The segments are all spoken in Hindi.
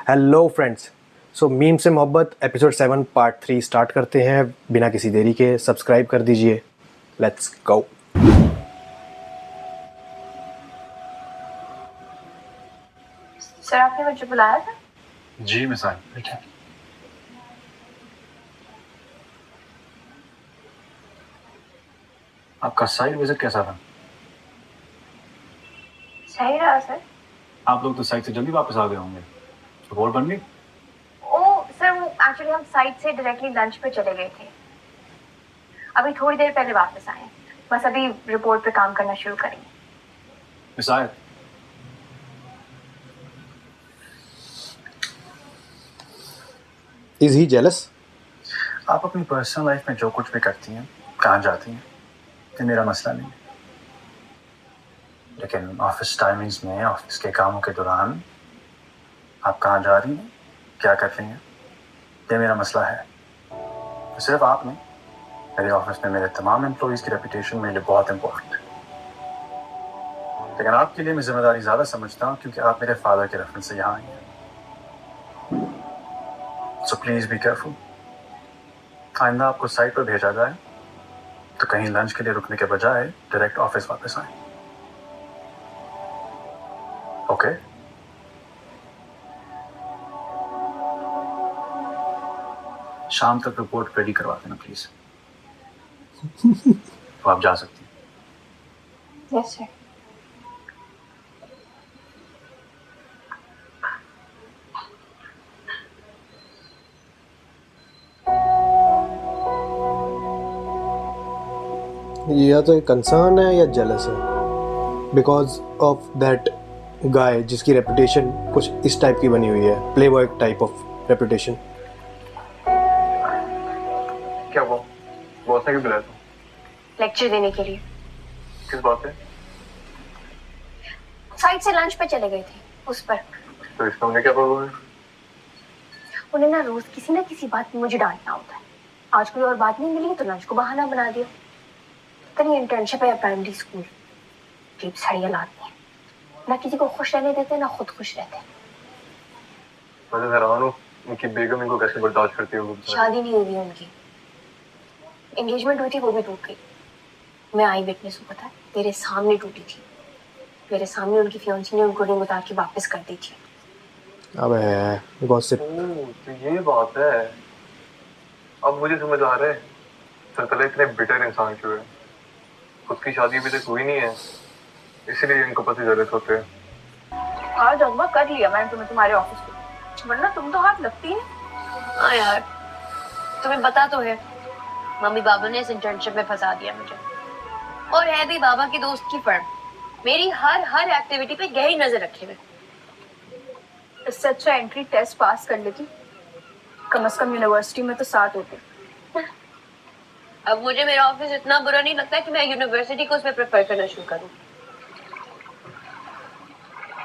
हेलो फ्रेंड्स, सो मीम से मोहब्बत एपिसोड 7 पार्ट 3 स्टार्ट करते हैं बिना किसी देरी के। सब्सक्राइब कर दीजिए, लेट्स गो। सर आपने मुझे बुलाया था? जी मिसाल, बैठिए। आपका साइट विजिट कैसा था? सही रहा सर। आप लोग तो साइट से जल्दी वापस आ गए होंगे। रिपोर्ट बन गई? ओ सर, वो एक्चुअली हम साइट से डायरेक्टली लंच पे चले गए थे। अभी थोड़ी देर पहले वापस आए। बस अभी रिपोर्ट पे काम करना शुरू करेंगे। मिसाल, इज ही जेलस? आप अपनी पर्सनल लाइफ में जो कुछ भी करती हैं, कहाँ जाती हैं, ये मेरा मसला नहीं है। लेकिन ऑफिस टाइमिंग्स में ऑफिस के कामों के दौरान आप कहाँ जा रही हैं, क्या कर रही हैं, ये मेरा मसला है। सिर्फ आप नहीं, मेरे ऑफिस में मेरे तमाम एम्प्लॉइज की रेपुटेशन मेरे लिए बहुत इंपॉर्टेंट है। लेकिन आपके लिए मैं जिम्मेदारी ज्यादा समझता हूँ क्योंकि आप मेरे फादर के रेफरेंस से यहाँ आई हैं। So please be careful. आइंदा आपको साइट पर भेजा जाए तो कहीं लंच के लिए रुकने के बजाय डायरेक्ट ऑफिस वापस आए। ओके? शाम तक रिपोर्ट रेडी करवा देना प्लीज। तो आप जा सकती हैं। Yes sir. या तो एक कंसर्न है या जेलस है, बिकॉज ऑफ दैट गाय जिसकी रेपुटेशन कुछ इस टाइप की बनी हुई है, play boy type of reputation. क्या वो बॉस ने क्यों बुलाया था? लेक्चर देने के लिए। किस बात पे? साइट से लंच पे चले गए थे, उस पर। तो इसमें उन्हें क्या प्रॉब्लम है? उन्हें ना रोज किसी ना किसी बात पे मुझे डांटना होता है। आज कोई और बात नहीं मिली तो लंच को बहाना बना दिया। कहीं इंटर्नशिप है या प्राइमरी स्कूल, अजीब सड़ियाँ लाती हैं। ना किसी को खुश रहने देते ना खुद खुश रहते। मैं हैरान हूँ उनकी बेगम इनको कैसे बर्दाश्त करती होगी। शादी नहीं हुई उनकी, एंगेजमेंट हुई थी, वो भी टूट गई। मैं आई विटनेस हूँ, पता है, तेरे सामने टूटी थी। मेरे सामने उनकी फियांसी ने उनको रिंग उतार के वापस कर दी थी। अबे गॉसिप। तो ये बात है। अब मुझे समझ आ रहा है सरकला इतने बिटर इंसान क्यों है। खुद की शादी अभी तक हुई नहीं है, इसीलिए इनको पति जरूरत होते हैं। आज अगवा कर लिया मैंने तुम्हें तुम्हारे ऑफिस को, वरना तुम तो हाथ लगती है। हाँ यार, तुम्हें पता तो है मम्मी बाबा ने इस इंटर्नशिप में फंसा दिया मुझे। और है भी बाबा की दोस्त की फर्म, मेरी हर एक्टिविटी पे गहरी नजर रखे हुए। इससे अच्छा एंट्री टेस्ट पास कर लेती, कम से कम यूनिवर्सिटी में तो साथ होते। अब मुझे मेरा ऑफिस इतना बुरा नहीं लगता कि मैं यूनिवर्सिटी को उसमें प्रेफर करना शुरू करूं।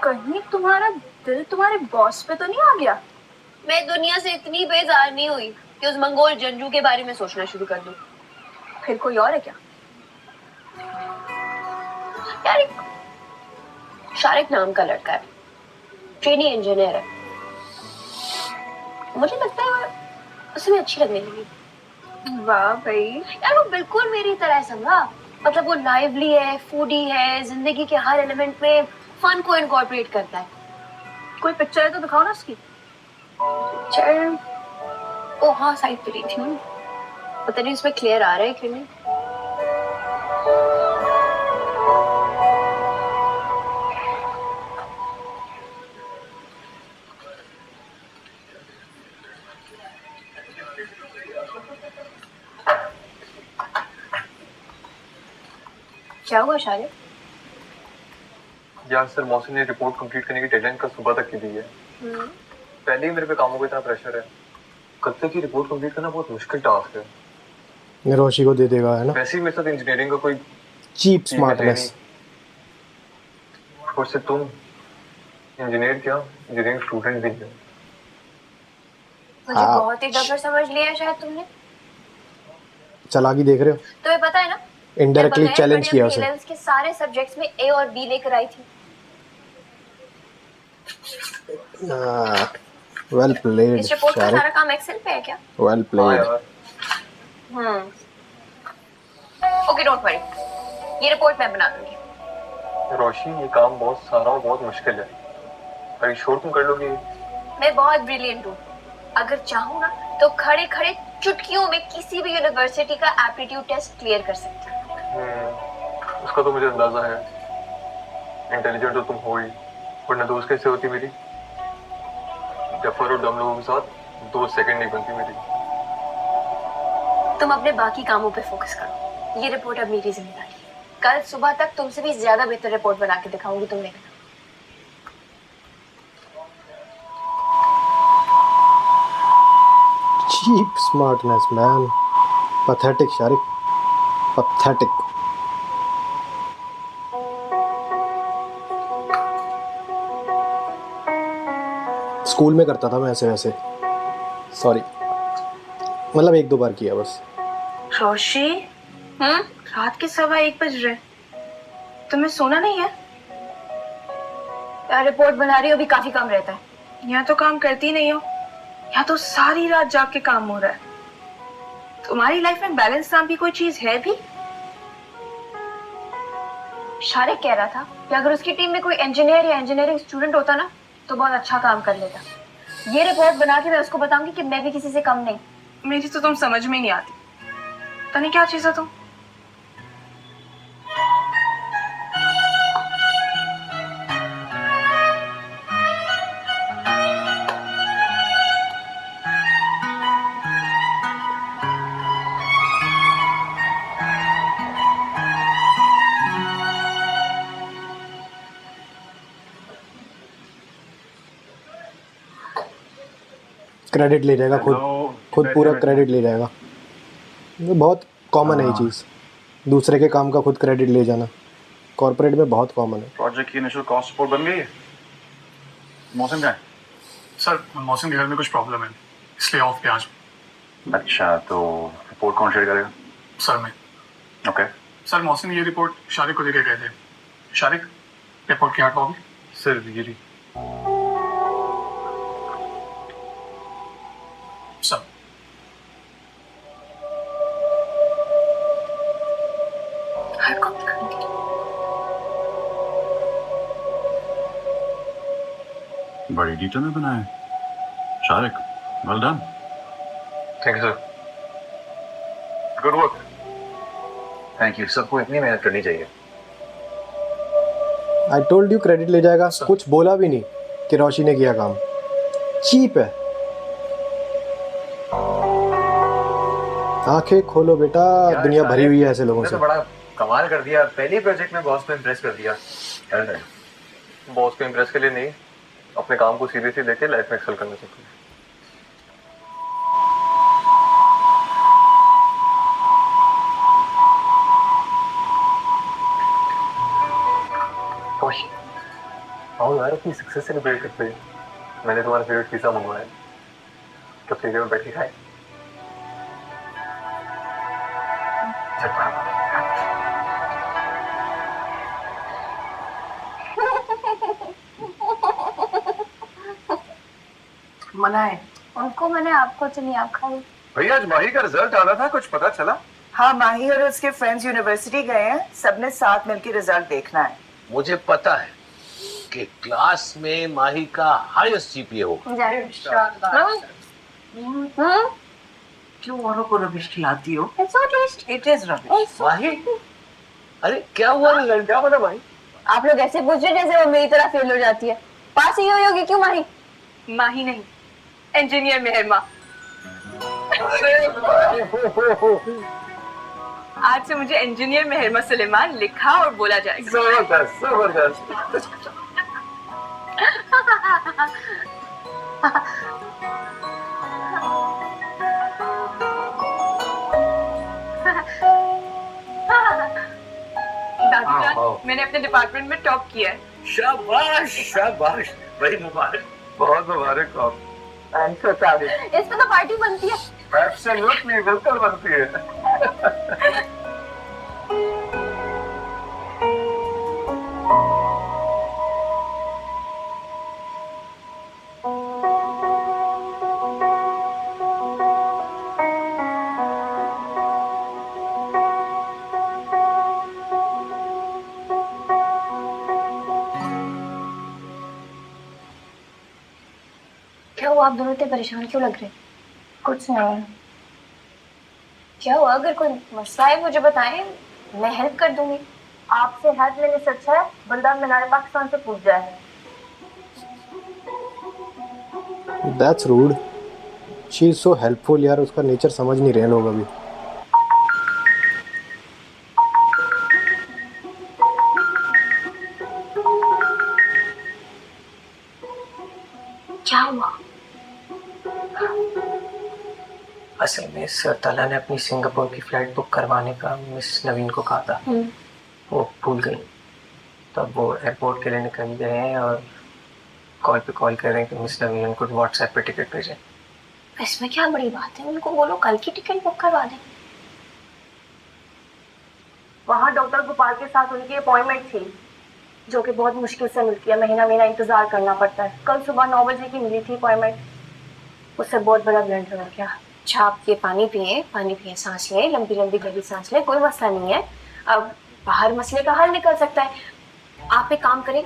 कहीं तुम्हारा दिल तुम्हारे बॉस पे तो नहीं आ गया? मैं दुनिया से इतनी बेजार नहीं हुई कि उस मंगोल जंजू के बारे में सोचना शुरू कर दूं। फिर कोई और है क्या? यार एक शारिक नाम का लड़का है, ट्रेनी इंजीनियर है। मुझे लगता है उसे मैं अच्छी लगने लगी। वाह भाई, यार वो बिल्कुल मेरी तरह है समझा। मतलब वो लाइवली है, फूडी है, जिंदगी के हर एलिमेंट में फन को इनकॉर्पोरेट करता है। कोई पिक्चर है तो दिखाओ ना उसकी। पिक्चर? ओ हाँ, साइट पे रही थी। पता नहीं उसमें क्लियर आ रहा है कि नहीं। क्या हुआ शायद? यार सर, मौसम ने रिपोर्ट कंप्लीट करने की डेडलाइन का सुबह तक की दी है। पहले ही मेरे पे कामों का इतना प्रेशर है। कल तक की रिपोर्ट कंप्लीट करना बहुत मुश्किल टास्क है। रोशी को दे देगा, है ना? वैसे ही मेरे साथ इंजीनियरिंग का कोई चीप स्मार्टनेस। और से तुम इंजीनियर क्या, इंजीनियरिंग स्टूडेंट भी हो। मुझे बहुत ही डफर समझ लिया है शायद तुमने। चालाकी देख रहे हो? तुम्हें पता है ना, इनडायरेक्टली चैलेंज किया उसे। 11th के सारे सब्जेक्ट्स में ए और बी लेकर आई थी। वेल प्लेड इस रिपोर्ट का सारा शारिक, काम एक्सेल पे है क्या? वेल हाँ प्लेड। यार, ओके डोंट वरी, ये रिपोर्ट मैं बना दूंगी। रोशी ये काम बहुत सारा और बहुत मुश्किल है। अरे श्योर तुम कर लोगी? मैं बहुत ब्रिलियंट हूँ। अगर चाहूँ ना तो खड़े खड़े चुटकियों में किसी भी यूनिवर्सिटी का एप्टीट्यूड टेस्ट क्लियर कर सकती हूँ। उसका तो मुझे अंदाजा है। इंटेलिजेंट तो तुम हो ही, वरना दोस्त कैसे होती मेरी? जफर और दम लोगों के साथ 2 सेकंड नहीं बनती मेरी। तुम अपने बाकी कामों पे फोकस करो, ये रिपोर्ट अब मेरी जिम्मेदारी है। कल सुबह तक तुमसे भी ज्यादा बेहतर रिपोर्ट बना के दिखाऊंगी, तुम देखना। Cheap smartness man, pathetic Shariq, pathetic. School में करता था मैं ऐसे वैसे, सॉरी, मतलब 1-2 बार किया बस। रोशी, रात के 1:15 बज रहे, तुम्हें सोना नहीं है? यार रिपोर्ट बना रही हो, अभी काफी काम रहता है। यहाँ तो काम करती नहीं हो, यहाँ तो सारी रात जाग के काम हो रहा है। तुम्हारी लाइफ में बैलेंस नाम की कोई चीज है भी? शारिक कह रहा था कि अगर उसकी टीम में कोई इंजीनियर या इंजीनियरिंग स्टूडेंट होता ना तो बहुत अच्छा काम कर लेता। ये रिपोर्ट बना के मैं उसको बताऊंगी कि मैं भी किसी से कम नहीं। मेरी तो तुम समझ में नहीं आती, पता नहीं क्या चीज है तुम। क्रेडिट ले जाएगा खुद, खुद पूरा क्रेडिट ले जाएगा। ये बहुत कॉमन है ये चीज़, दूसरे के काम का खुद क्रेडिट ले जाना कॉर्पोरेट में बहुत कॉमन है। प्रोजेक्ट की इनिशियल कॉस्ट रिपोर्ट बन गई है। मौसम क्या है? सर मौसम के घर में कुछ प्रॉब्लम है, इसलिए ऑफ पे आज। अच्छा, तो रिपोर्ट कौन शेयर करेगा? सर मैं। ओके। सर मौसम ये रिपोर्ट शारिक को देके गए थे। शारिक, रिपोर्ट की हार्ड कॉपी। सर गिरी। सर हार्ड कॉपी करने के लिए बड़ी डिटेल में बनाया है Shariq, well done. Thank you sir, good work. Thank you. सबको इतनी मेहनत करनी चाहिए। आई टोल्ड यू क्रेडिट ले जाएगा, कुछ बोला भी नहीं कि रोशी ने किया काम। चीप है। आंखें खोलो बेटा, दुनिया भरी हुई है ऐसे लोगों से। तो बड़ा कमाल कर दिया, पहले प्रोजेक्ट में बॉस को इम्प्रेस कर दिया। बॉस को इम्प्रेस के लिए नहीं, अपने काम को सीरियसली लेके लाइफ में एक्सेल करना चाहिए। आओ यार, अपनी सक्सेस सेलिब्रेट करते हैं। मैंने तुम्हारा फेवरेट पिज़्ज़ा मंगवाया, कैफेटेरिया में बैठ के खाए। मना है। उनको मैंने, आपको तो नहीं, आप खाओ। भैया आज माही का रिजल्ट आना था, कुछ पता चला? हाँ, माही और उसके फ्रेंड्स यूनिवर्सिटी गए हैं, सबने साथ मिलकर रिजल्ट देखना है। मुझे पता है कि क्लास में माही का हाईएस्ट जीपीए होगा। क्यों औरों को रबिश खिलाती हो? It is rubbish. माही, अरे क्या हुआ रिजल्ट? क्या बता माही? आप लोग ऐसे पूछ रहे जैसे वो मेरी तरह फेल हो जाती है। पास ही हुई होगी। क्यों माही? माही नहीं, इंजीनियर मेहरमा। आज से मुझे इंजीनियर मेहरमा सुलेमान लिखा और बोला जाएगा। जबरदस्त जबरदस्त। दादी जान, मैंने अपने डिपार्टमेंट में टॉप किया है। शाबाश शाबाश, बड़ी मुबारक। बहुत मुबारक हो। इस पे तो पार्टी बनती है। एब्सोल्युटली, बिल्कुल बनती है। हुआ? आप दोनों इतने परेशान क्यों लग रहे? कुछ नहीं। क्या हुआ? अगर कोई मसला है मुझे बताएं, मैं हेल्प कर दूंगी। आपसे हेल्प लेने से अच्छा है बंदा मीनार पाकिस्तान से पूछ जाए। That's rude. She is so helpful यार, उसका नेचर समझ नहीं रहे हैं लोग अभी। क्या हुआ? असल में सर ताला ने अपनी सिंगापुर की फ्लाइट बुक करवाने का मिस नवीन को कहा था, वो भूल गई। तब वो एयरपोर्ट के लिए निकल गए हैं और कॉल पे कॉल कर रहे हैं कि मिस नवीन उनको व्हाट्सएप पे टिकट भेजें। इसमें क्या बड़ी बात है, उनको बोलो कल की टिकट बुक करवा दें। वहाँ डॉक्टर गोपाल के साथ उनकी अपॉइंटमेंट थी, जो कि बहुत मुश्किल से मिलती है, महीना महीना इंतजार करना पड़ता है। कल सुबह 9 बजे की मिली थी अपॉइंटमेंट, उससे बहुत बड़ा ब्लंडर हो गया। अच्छा आप ये पानी पिए, सांस लें, लंबी लंबी गहरी सांस लें, कोई मसला नहीं है। अब बाहर मसले का हल निकल सकता है। आप एक काम करें,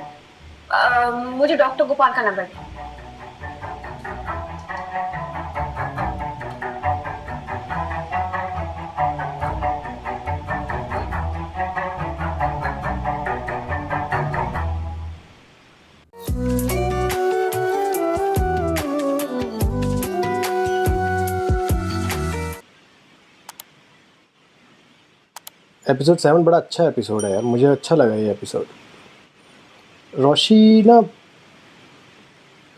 मुझे डॉक्टर गोपाल का नंबर दें। एपिसोड 7 बड़ा अच्छा एपिसोड है यार, मुझे अच्छा लगा ये एपिसोड। रोशी ना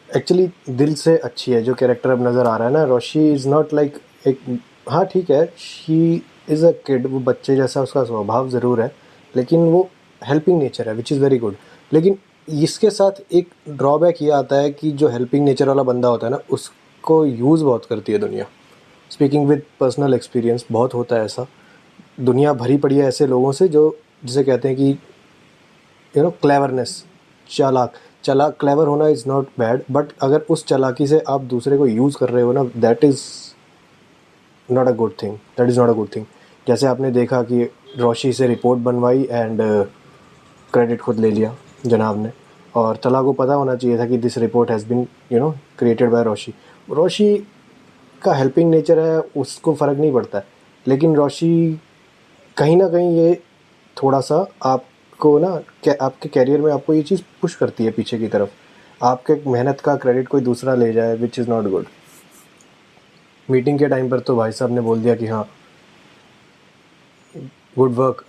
एक्चुअली दिल से अच्छी है, जो कैरेक्टर अब नज़र आ रहा है ना। रोशी इज़ नॉट लाइक एक, हाँ ठीक है, शी इज़ अ किड, वो बच्चे जैसा उसका स्वभाव ज़रूर है, लेकिन वो हेल्पिंग नेचर है, विच इज़ वेरी गुड। लेकिन इसके साथ एक ड्रॉबैक ये आता है कि जो हेल्पिंग नेचर वाला बंदा होता है ना, उसको यूज़ बहुत करती है दुनिया। स्पीकिंग विद पर्सनल एक्सपीरियंस, बहुत होता है ऐसा। दुनिया भरी पड़ी है ऐसे लोगों से जो, जिसे कहते हैं कि यू नो क्लेवरनेस, चालाक क्लेवर होना इज़ नॉट बैड, बट अगर उस चालाकी से आप दूसरे को यूज़ कर रहे हो ना, that is not a good thing, that is not a good thing. जैसे आपने देखा कि रोशी से रिपोर्ट बनवाई एंड क्रेडिट खुद ले लिया जनाब ने, और तला को पता होना चाहिए था कि this report has been created by Roshi. Roshi का हेल्पिंग नेचर है, उसको फ़र्क नहीं पड़ता है, लेकिन रोशी कहीं ना कहीं ये थोड़ा सा आपको ना आपके कैरियर में आपको ये चीज़ पुश करती है पीछे की तरफ, आपके मेहनत का क्रेडिट कोई दूसरा ले जाए, which is not good. Meeting के टाइम पर तो भाई साहब ने बोल दिया कि हाँ गुड वर्क,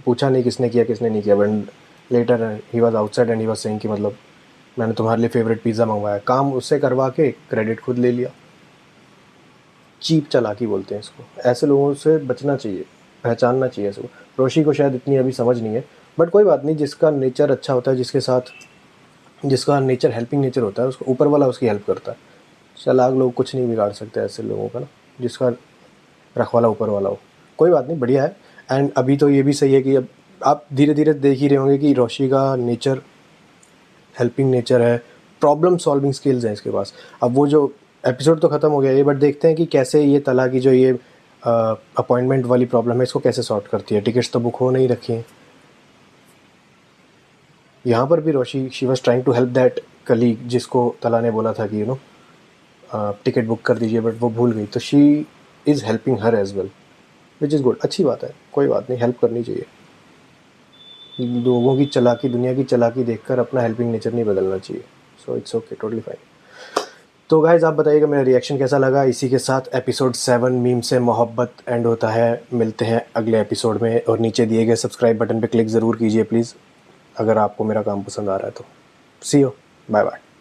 पूछा नहीं किसने किया किसने नहीं किया, but later he was outside and he was saying कि मतलब मैंने तुम्हारे लिए फेवरेट पिज़्ज़ा मंगवाया, काम उससे करवा के क्रेडिट खुद ले लिया। चीप चालाकी बोलते हैं इसको। ऐसे लोगों से बचना चाहिए, पहचानना चाहिए इसको। रोशी को शायद इतनी अभी समझ नहीं है, बट कोई बात नहीं, जिसका नेचर अच्छा होता है, जिसके साथ जिसका नेचर हेल्पिंग नेचर होता है, उसको ऊपर वाला उसकी हेल्प करता है। चालाक लोग कुछ नहीं बिगाड़ सकते ऐसे लोगों का ना, जिसका रखवाला ऊपर वाला हो। कोई बात नहीं, बढ़िया है। एंड अभी तो ये भी सही है कि अब आप धीरे धीरे देख ही रहे होंगे कि रोशी का नेचर हेल्पिंग नेचर है, प्रॉब्लम सॉल्विंग स्किल्स हैं इसके पास। अब वो जो एपिसोड तो ख़त्म हो गया ये, बट देखते हैं कि कैसे ये तला की जो ये अपॉइंटमेंट वाली प्रॉब्लम है, इसको कैसे सॉर्ट करती है। टिकट्स तो बुक हो नहीं रखी हैं। यहाँ पर भी Roshi she was trying to help that colleague, जिसको तला ने बोला था कि टिकट बुक कर दीजिए, बट वो भूल गई, तो she is helping her as well, which is good. अच्छी बात है, कोई बात नहीं, हेल्प करनी चाहिए। लोगों की चालाकी, दुनिया की चालाकी देखकर अपना हेल्पिंग नेचर नहीं बदलना चाहिए। So it's okay, totally fine. तो गाइज़ आप बताइएगा मेरा रिएक्शन कैसा लगा। इसी के साथ एपिसोड 7 मीम से मोहब्बत एंड होता है। मिलते हैं अगले एपिसोड में, और नीचे दिए गए सब्सक्राइब बटन पे क्लिक ज़रूर कीजिए प्लीज़, अगर आपको मेरा काम पसंद आ रहा है तो। सी यू, बाय बाय।